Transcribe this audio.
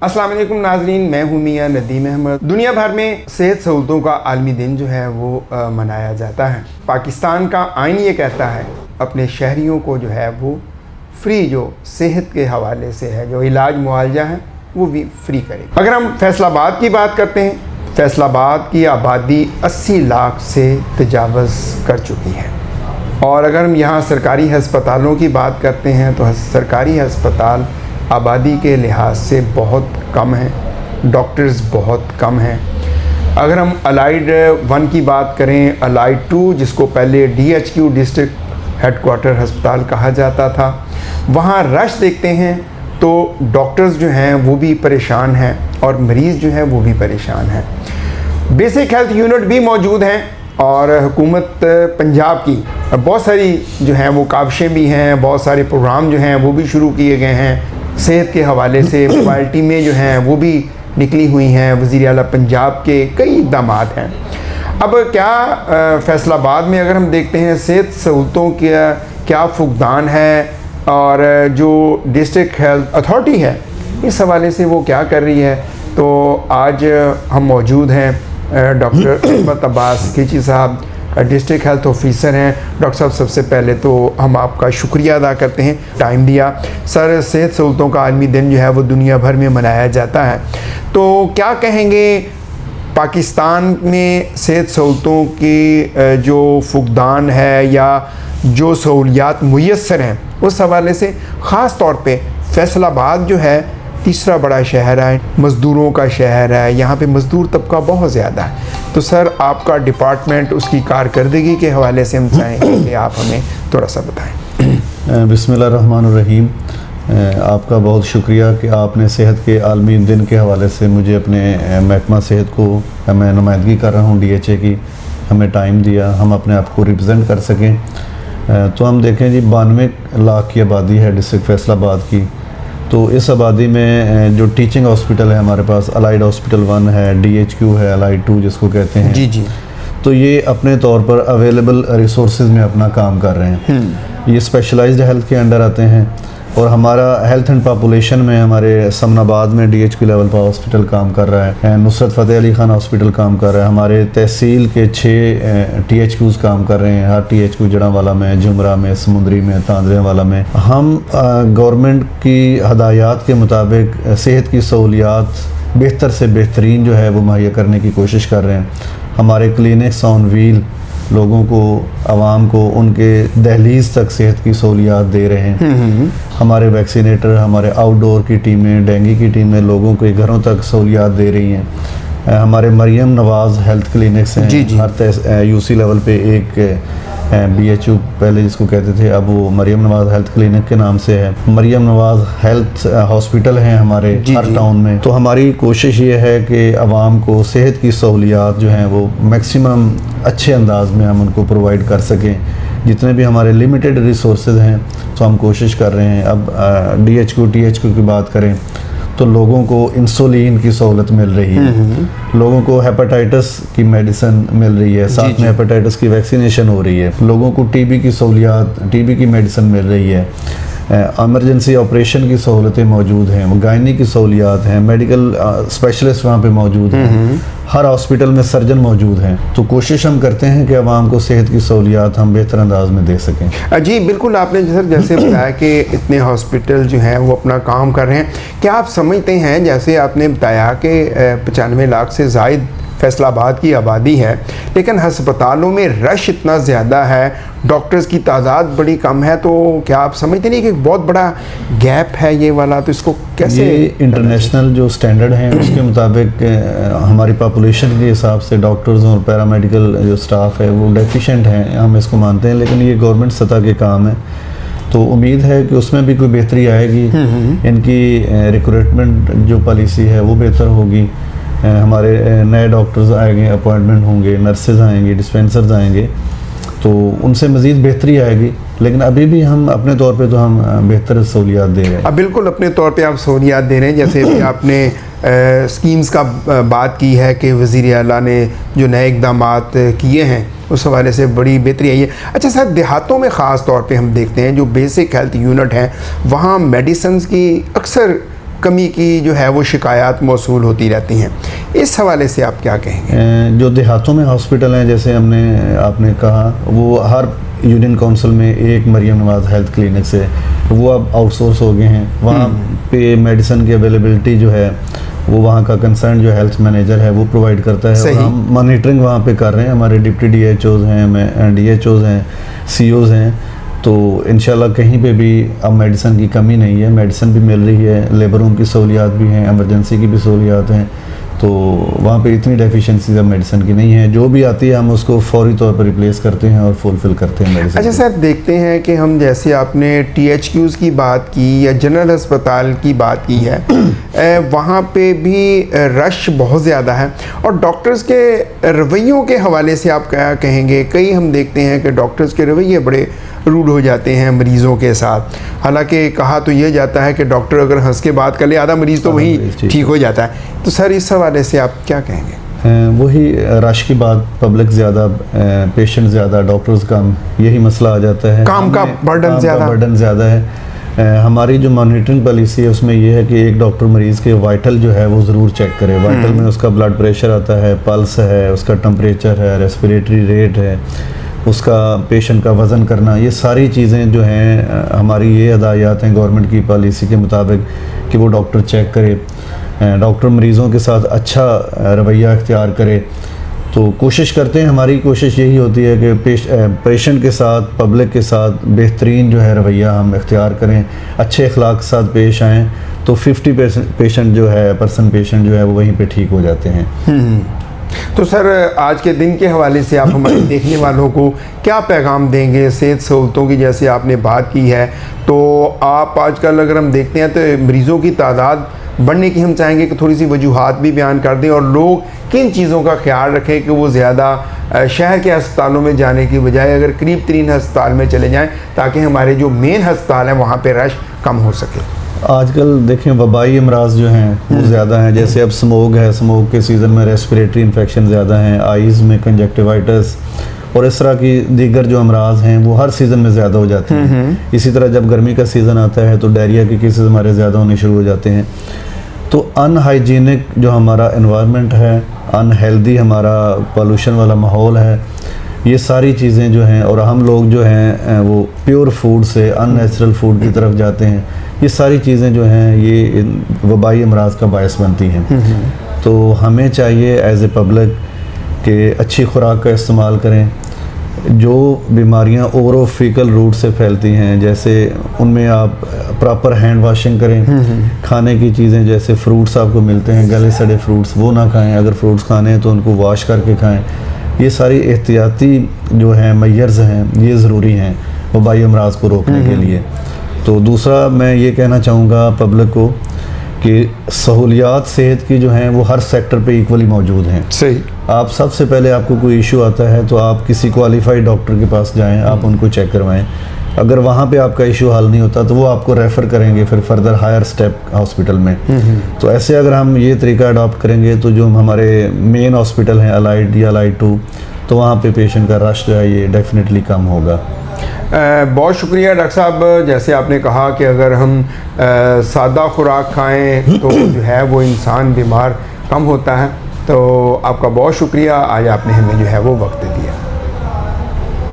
अस्सलाम वालेकुम नाजरीन, मैं हूँ मियाँ नदीम अहमद। दुनिया भर में सेहत सहूलतों का आलमी दिन जो है वो मनाया जाता है। पाकिस्तान का आइन ये कहता है अपने शहरियों को जो है वो फ्री जो सेहत के हवाले से है, जो इलाज मुआवजा है वो भी फ्री करे। अगर हम फैसलाबाद की बात करते हैं, फैसलाबाद की आबादी 80 लाख से तजावज़ कर चुकी है। और अगर हम यहाँ सरकारी हस्पतालों की बात करते हैं तो सरकारी हस्पताल आबादी के लिहाज से बहुत कम हैं, डॉक्टर्स बहुत कम हैं। अगर हम अलाइड 1 की बात करें, अलाइड 2 जिसको पहले DHQ डिस्ट्रिक्ट हेडक्वार्टर हस्पताल कहा जाता था, वहाँ रश देखते हैं तो डॉक्टर्स जो हैं वो भी परेशान हैं और मरीज़ जो है वो भी परेशान हैं। बेसिक हेल्थ यूनिट भी मौजूद हैं और हुकूमत पंजाब की बहुत सारी जो हैं वो काविशें भी हैं, बहुत सारे प्रोग्राम जो हैं वो भी शुरू किए गए हैं। सेहत के हवाले से मोबाइल टीमें जो हैं वो भी निकली हुई हैं, वज़ीर आला पंजाब के कई इक़दाम हैं। अब क्या फैसलाबाद में अगर हम देखते हैं सेहत सहूलतों का क्या फुकदान है और जो डिस्ट्रिक्ट हेल्थ अथॉरिटी है इस हवाले से वो क्या कर रही है, तो आज हम मौजूद हैं डॉक्टर अहमद अब्बास खीची साहब, डिस्ट्रिक्ट हेल्थ ऑफिसर हैं। डॉक्टर साहब, सबसे पहले तो हम आपका शुक्रिया अदा करते हैं, टाइम दिया। सर, सेहत सहूलतों का आलमी दिन जो है वो दुनिया भर में मनाया जाता है, तो क्या कहेंगे पाकिस्तान में सेहत सहूलतों की जो फुकदान है या जो सहूलियात मुयस्सर हैं उस हवाले से, ख़ास तौर पे फैसलाबाद जो है तीसरा बड़ा शहर है, मज़दूरों का शहर है, यहाँ पे मज़दूर तबका बहुत ज़्यादा है, तो सर आपका डिपार्टमेंट उसकी कारकर्दगी के हवाले से हम चाहेंगे कि आप हमें थोड़ा सा बताएं। बिस्मिल्लाहिर्रहमानिर्रहीम। आपका बहुत शुक्रिया कि आपने सेहत के आलमी दिन के हवाले से मुझे अपने महकमा सेहत को, मैं नुमाइंदगी कर रहा हूँ DHA की, हमें टाइम दिया, हम अपने आप को रिप्रेजेंट कर सकें। तो हम देखें जी 92 लाख की आबादी है डिस्ट्रिक्ट फैसलाबाद की, तो इस आबादी में जो टीचिंग हॉस्पिटल है हमारे पास, अलाइड हॉस्पिटल 1 है, DHQ है, अलाइड 2 जिसको कहते हैं, जी, तो ये अपने तौर पर अवेलेबल रिसोर्सेज में अपना काम कर रहे हैं। ये स्पेशलाइज्ड हेल्थ के अंडर आते हैं और हमारा हेल्थ एंड पॉपुलेशन में हमारे समनाबाद में DHQ लेवल पर हॉस्पिटल काम कर रहा है, नुसरत फ़तेह अली खान हॉस्पिटल काम कर रहा है, हमारे तहसील के 6 THQs काम कर रहे हैं, हर THQ जड़ावाला में, जुमरा में, समुंदरी में, तांदरेवाला में। हम गवर्नमेंट की हदायत के मुताबिक सेहत की सहूलियात बेहतर से बेहतरीन जो है वो मुहैया करने की कोशिश कर रहे हैं। हमारे क्लिनिक्स ऑन व्हील लोगों को, आवाम को उनके दहलीज तक सेहत की सहूलियात दे रहे हैं। हमारे वैक्सीनेटर, हमारे आउटडोर की टीमें, डेंगू की टीमें लोगों के घरों तक सहूलियात दे रही हैं। हमारे मरियम नवाज़ हेल्थ क्लिनिक्स हैं, जी। हर UC लेवल पे एक BHU पहले जिसको कहते थे, अब वो मरियम नवाज़ हेल्थ क्लिनिक के नाम से है। मरियम नवाज़ हेल्थ हॉस्पिटल हैं हमारे हर टाउन में। तो हमारी कोशिश ये है कि आवाम को सेहत की सहूलियात जो हैं वो मैक्सिमम अच्छे अंदाज में हम उनको प्रोवाइड कर सकें। जितने भी हमारे लिमिटेड रिसोर्सेज हैं तो हम कोशिश कर रहे हैं। अब DHQ THQ की बात करें तो लोगों को इंसुलिन की सहूलत मिल रही है, लोगों को हेपेटाइटिस की मेडिसिन मिल रही है, साथ में हेपेटाइटिस की वैक्सीनेशन हो रही है, लोगों को TB की सहूलियात, TB की मेडिसिन मिल रही है, एमरजेंसी ऑपरेशन की सहूलतें मौजूद हैं, गायनी की सहूलियात हैं, मेडिकल स्पेशलिस्ट वहाँ पे मौजूद हैं, हर हॉस्पिटल में सर्जन मौजूद हैं। तो कोशिश हम करते हैं कि आवाम को सेहत की सहूलियात हम बेहतर अंदाज में दे सकें। जी बिल्कुल, आपने सर जैसे बताया कि इतने हॉस्पिटल जो हैं वो अपना काम कर रहे हैं, क्या आप समझते हैं, जैसे आपने बताया कि 95 लाख से ज़ायद फैसलाबाद की आबादी है, लेकिन हस्पतालों में रश इतना ज़्यादा है, डॉक्टर्स की तादाद बड़ी कम है, तो क्या आप समझते नहीं कि बहुत बड़ा गैप है ये वाला, तो इसको कैसे? ये इंटरनेशनल जो स्टैंडर्ड हैं उसके मुताबिक हमारी पॉपुलेशन के हिसाब से डॉक्टर्स और पैरामेडिकल जो स्टाफ है वो डेफिशिएंट हैं, हम इसको मानते हैं, लेकिन ये गवर्नमेंट सतह के काम है, तो उम्मीद है कि उसमें भी कोई बेहतरी आएगी। इनकी रिक्रूटमेंट जो पॉलिसी है वो बेहतर होगी, हमारे नए डॉक्टर्स आएंगे, अपॉइंटमेंट होंगे, नर्सेज आएंगे, डिस्पेंसर्स आएंगे, तो उनसे मज़ीद बेहतरी आएगी। लेकिन अभी भी हम अपने तौर पे तो हम बेहतर सहूलियात दे रहे हैं। अब बिल्कुल अपने तौर पे आप सहूलियात दे रहे हैं, जैसे भी आपने स्कीम्स का बात की है कि वज़ीर आला ने जो नए इक़दाम किए हैं उस हवाले से बड़ी बेहतरी आई है। अच्छा सर, देहातों में ख़ास तौर पे हम देखते हैं जो बेसिक हेल्थ यूनिट हैं वहाँ मेडिसिन की अक्सर कमी की जो है वो शिकायत मौसूल होती रहती हैं। इस हवाले से आप क्या कहेंगे? जो देहातों में हॉस्पिटल हैं, जैसे आपने कहा, वो हर यूनियन काउंसिल में एक मरियम नवाज हेल्थ क्लिनिक से वो अब आउटसोर्स हो गए हैं। वहाँ पे मेडिसिन की अवेलेबिलिटी जो है वो वहाँ का कंसर्न जो हेल्थ मैनेजर है वो प्रोवाइड करता है, और हम मॉनिटरिंग वहाँ पे कर रहे हैं। हमारे डिप्टी DHOs हैं, DHOs हैं, COs हैं, तो इंशाल्लाह कहीं पे भी अब मेडिसिन की कमी नहीं है। मेडिसिन भी मिल रही है, लेबरों की सहूलियात भी हैं, एमरजेंसी की भी सहूलियात हैं, तो वहाँ पे इतनी डेफिशिएंसी अब मेडिसिन की नहीं है। जो भी आती है हम उसको फौरी तौर पर रिप्लेस करते हैं और फुलफ़िल करते हैं मेडिसिन। अच्छा सर, देखते हैं कि हम, जैसे आपने THQs की बात की या जनरल अस्पताल की बात की है, वहाँ पे भी रश बहुत ज़्यादा है, और डॉक्टर्स के रवैयों के हवाले से आप क्या कहेंगे? कई हम देखते हैं कि डॉक्टर्स के रवैये बड़े रूड हो जाते हैं मरीज़ों के साथ। हालांकि कहा तो ये जाता है कि डॉक्टर अगर हंस के बात कर ले, आधा मरीज़ तो वहीं ठीक हो जाता है। तो सर, इस हवाले से आप क्या कहेंगे? वही रश की बात, पब्लिक ज़्यादा, पेशेंट ज़्यादा, डॉक्टर्स कम, यही मसला आ जाता है। काम का बर्डन ज़्यादा है। हमारी जो मॉनिटरिंग पॉलिसी है उसमें यह है कि एक डॉक्टर मरीज़ के वाइटल जो है वो ज़रूर चेक करे। वाइटल में उसका ब्लड प्रेशर आता है, पल्स है, उसका टेम्परेचर है, रेस्पिरेटरी रेट है, उसका पेशेंट का वज़न करना, ये सारी चीज़ें जो हैं हमारी ये हदायत हैं गवर्नमेंट की पॉलिसी के मुताबिक कि वो डॉक्टर चेक करे, डॉक्टर मरीज़ों के साथ अच्छा रवैया इख्तियार करे। तो कोशिश करते हैं, हमारी कोशिश यही होती है कि पेशेंट के साथ, पब्लिक के साथ बेहतरीन जो है रवैया हम इख्तियार करें, अच्छे अखलाक के साथ पेश आएँ, तो 50% पेशेंट जो है वो वहीं पे ठीक हो जाते हैं। तो सर, आज के दिन के हवाले से आप हमारे देखने वालों को क्या पैगाम देंगे? सेहत सहूलतों की जैसे आपने बात की है, तो आप आजकल अगर हम देखते हैं तो मरीज़ों की तादाद बढ़ने की हम चाहेंगे कि थोड़ी सी वजूहात भी बयान कर दें, और लोग किन चीज़ों का ख्याल रखें कि वो ज़्यादा शहर के अस्पतालों में जाने की बजाय अगर करीब तरीन अस्पताल में चले जाएँ, ताकि हमारे जो मेन अस्पताल हैं वहाँ पर रश कम हो सके। आजकल देखें वबाई अमराज जो हैं वो ज़्यादा हैं, जैसे अब स्मोक है, स्मोक के सीज़न में रेस्पिरेटरी इन्फेक्शन ज़्यादा हैं, आइज़ में कंजक्टिवाइटिस और इस तरह की दीगर जो अमराज हैं वो हर सीज़न में ज़्यादा हो जाते हैं। इसी तरह जब गर्मी का सीज़न आता है तो डायरिया के केसेस हमारे ज़्यादा होने शुरू हो जाते हैं। तो अनहाइजीनिक जो हमारा एनवायरनमेंट है, अनहेल्दी हमारा पॉल्यूशन वाला माहौल है, ये सारी चीज़ें जो हैं, और हम लोग जो हैं वो प्योर फूड से अननेचुरल फूड की तरफ जाते हैं, ये सारी चीज़ें जो हैं ये वबाई अमराज का बायस बनती हैं। तो हमें चाहिए एज ए पब्लिक कि अच्छी खुराक का इस्तेमाल करें। जो बीमारियां ओरोफिकल रूट से फैलती हैं, जैसे उनमें आप प्रॉपर हैंड वाशिंग करें। खाने की चीज़ें जैसे फ्रूट्स आपको मिलते हैं, गले सड़े फ्रूट्स वो ना खाएं, अगर फ्रूट्स खाने हैं तो उनको वॉश करके खाएं। ये सारी एहतियाती जो हैं मैयर्स हैं ये ज़रूरी हैं वबाई अमराज को रोकने के लिए। तो दूसरा मैं ये कहना चाहूँगा पब्लिक को कि सहूलियात सेहत की जो हैं वो हर सेक्टर पे इक्वली मौजूद हैं। सही। आप सबसे पहले आपको कोई इशू आता है तो आप किसी क्वालिफाइड डॉक्टर के पास जाएं, आप उनको चेक करवाएं। अगर वहाँ पे आपका इशू हल नहीं होता तो वो आपको रेफ़र करेंगे फिर फर्दर हायर स्टेप हॉस्पिटल में। तो ऐसे अगर हम ये तरीका अडॉप्ट करेंगे तो जो हमारे मेन हॉस्पिटल हैं अलाइड या अलाइड 2, तो वहाँ पे पेशेंट का रश जो है ये डेफिनेटली कम होगा। बहुत शुक्रिया डॉक्टर साहब। जैसे आपने कहा कि अगर हम सादा खुराक खाएं तो जो है वो इंसान बीमार कम होता है, तो आपका बहुत शुक्रिया, आज आपने हमें जो है वो वक्त दिया।